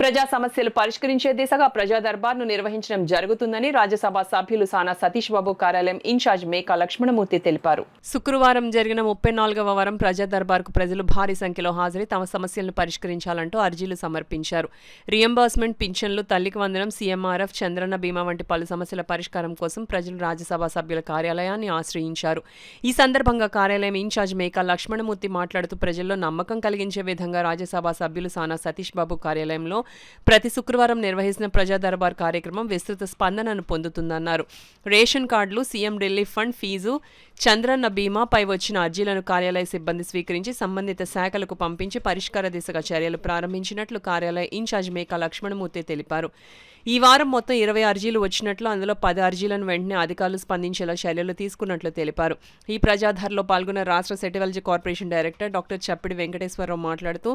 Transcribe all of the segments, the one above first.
ప్రజా సమస్యలు పరిష్కరించే దిశగా ప్రజా దర్బార్ను నిర్వహించడం జరుగుతుందని రాజ్యసభ సభ్యులు సానా సతీష్ బాబు కార్యాలయం ఇన్ఛార్జ్ మేకా లక్ష్మణమూర్తి తెలిపారు. శుక్రవారం జరిగిన 34వ వారం ప్రజా దర్బార్కు ప్రజలు భారీ సంఖ్యలో హాజరై తమ సమస్యలను పరిష్కరించాలంటూ అర్జీలు సమర్పించారు. రియంబర్స్మెంట్, పింఛన్లు, తల్లికి వందనం, సీఎంఆర్ఎఫ్, చంద్రన్న బీమా వంటి పలు సమస్యల పరిష్కారం కోసం ప్రజలు రాజ్యసభ సభ్యుల కార్యాలయాన్ని ఆశ్రయించారు. ఈ సందర్భంగా కార్యాలయం ఇన్ఛార్జ్ మేకా లక్ష్మణమూర్తి మాట్లాడుతూ ప్రజల్లో నమ్మకం కలిగించే విధంగా రాజ్యసభ సభ్యులు సానా సతీష్ బాబు కార్యాలయంలో ప్రతి శుక్రవారం నిర్వహిస్తున్న ప్రజా దర్బార్ కార్యక్రమం విస్తృత స్పందనను పొందుతుందన్నారు. రేషన్ కార్డులు, CM relief fund, fee, Chandranna బీమాపై వచ్చిన అర్జీలను కార్యాలయ సిబ్బంది స్వీకరించి సంబంధిత శాఖలకు పంపించి పరిష్కార దిశగా చర్యలు ప్రారంభించినట్లు కార్యాలయ ఇన్ఛార్జ్ మేకా లక్ష్మణమూర్తి తెలిపారు. ఈ వారం మొత్తం 20 అర్జీలు వచ్చినట్లు, అందులో 10 అర్జీలను వెంటనే అధికారులు స్పందించేలా చర్యలు తీసుకున్నట్లు తెలిపారు. ఈ ప్రజాదర్బార్లో పాల్గొన్న రాష్ట్ర సెటివల్జీ కార్పొరేషన్ డైరెక్టర్ డాక్టర్ చప్పిడి వెంకటేశ్వరరావు మాట్లాడుతూ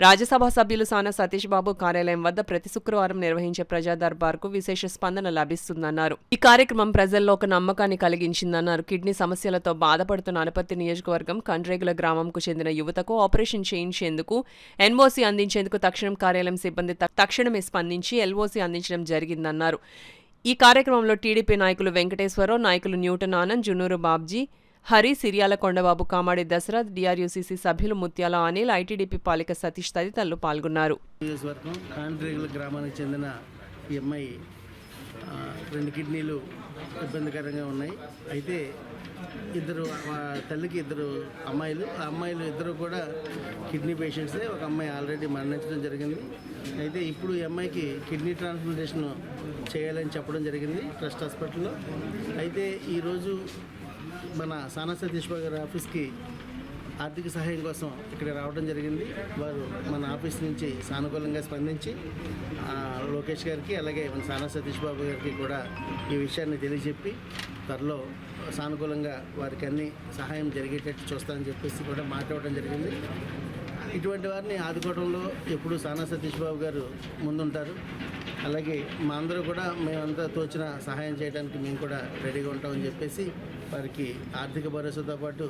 రాజ్యసభ సభ్యులు సానా సతీష్ బాబు కార్యాలయం వద్ద ప్రతి శుక్రవారం నిర్వహించే ప్రజా దర్బార్కు విశేష స్పందన లభిస్తుందన్నారు. ఈ కార్యక్రమం ప్రజల్లో ఒక నమ్మకాన్ని కలిగించిందన్నారు. కిడ్నీ సమస్యలతో బాధపడుతున్న అనపర్తి నియోజకవర్గం కండ్రేగుల గ్రామంకు చెందిన యువతకు ఆపరేషన్ చేయించేందుకు ఎన్ఓసీ అందించేందుకు తక్షణం కార్యాలయం సిబ్బంది తక్షణమే స్పందించి ఎల్ఓసీ అందించడం జరిగిందన్నారు. ఈ కార్యక్రమంలో టీడీపీ నాయకులు వెంకటేశ్వరరావు, నాయకులు న్యూటన్ ఆనంద్, జున్నూరు బాబ్జీ, హరి, సిరియాల కొండబాబు, కామాడి దశరథ్, డిఆర్యూసీసీ సభ్యులు ముత్యాల అనిల్, ఐటీడీపీ పాలిక సతీష్ తదితరులు పాల్గొన్నారు. గ్రామానికి చెందిన ఈ అమ్మాయి 2 కిడ్నీలు ఇబ్బందికరంగా ఉన్నాయి. అయితే తల్లికి 2 అమ్మాయిలు, ఆ అమ్మాయిలు ఇద్దరు కూడా కిడ్నీ పేషెంట్సే. ఒక అమ్మాయి ఆల్రెడీ మరణించడం జరిగింది. అయితే ఇప్పుడు ఈ అమ్మాయికి కిడ్నీ ట్రాన్స్ప్లాంటేషన్ చేయాలని చెప్పడం జరిగింది ట్రస్ట్ హాస్పిటల్లో. అయితే ఈరోజు మన సానా సతీష్ బాబు గారి ఆఫీస్కి ఆర్థిక సహాయం కోసం ఇక్కడ రావడం జరిగింది. వారు మన ఆఫీస్ నుంచి సానుకూలంగా స్పందించి లోకేష్ గారికి, అలాగే మన సానా సతీష్ బాబు గారికి కూడా ఈ విషయాన్ని తెలియజెప్పి త్వరలో సానుకూలంగా వారికి అన్ని సహాయం జరిగేటట్టు చూస్తామని చెప్పేసి కూడా మాట్లాడడం జరిగింది. ఇటువంటి వారిని ఆదుకోవడంలో ఎప్పుడు సానా సతీష్ బాబు గారు ముందుంటారు. అలాగే మా అందరూ కూడా మేమంతా తోచిన సహాయం చేయడానికి మేము కూడా రెడీగా ఉంటామని చెప్పేసి వారికి ఆర్థిక భరోసాతో పాటు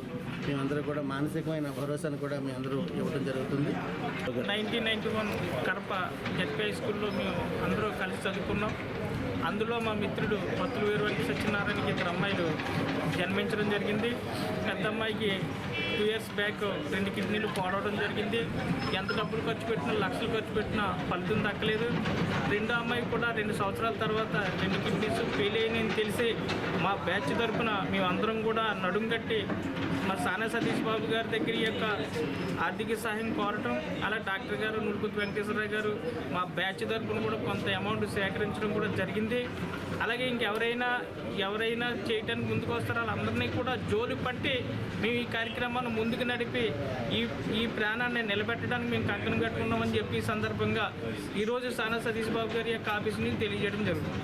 మేమందరూ కూడా మానసికమైన భరోసాను కూడా మేమందరూ ఇవ్వడం జరుగుతుంది. 1991 కడప జెడ్పీ స్కూల్లో మేము అందరూ కలిసి చదువుకున్నాం. అందులో మా మిత్రుడు మత్తులు వీరవల్లి సత్యనారాయణకి 2 అమ్మాయిలు జన్మించడం జరిగింది. పెద్ద అమ్మాయికి 2 ఇయర్స్ బ్యాక్ 2 కిడ్నీలు పోవడం జరిగింది. ఎంత డబ్బులు ఖర్చు పెట్టినా, లక్షలు ఖర్చు పెట్టినా ఫలితం దక్కలేదు. రెండో అమ్మాయి కూడా 2 సంవత్సరాల తర్వాత 2 కిడ్నీస్ ఫెయిల్ అయినాయని తెలిసి మా బ్యాచ్ తరఫున మేమందరం కూడా నడుం కట్టి మా సానా సతీష్ బాబు గారి దగ్గర యొక్క ఆర్థిక సహాయం కోరటం, అలా డాక్టర్ గారు నులుకుతు వెంకటేశ్వరరావు గారు మా బ్యాచ్ తరఫున కూడా కొంత అమౌంట్ సేకరించడం కూడా జరిగింది. అలాగే ఇంకెవరైనా చేయడానికి ముందుకు వస్తారో వాళ్ళందరినీ కూడా జోలు పట్టి మేము ఈ కార్యక్రమాన్ని ముందుకు నడిపి ఈ ప్రాణాన్ని నిలబెట్టడానికి మేము కంకణం కట్టుకున్నామని చెప్పి ఈ సందర్భంగా ఈరోజు సానా సతీష్ బాబు గారి యొక్క ఆఫీస్ నుంచి తెలియజేయడం జరుగుతుంది.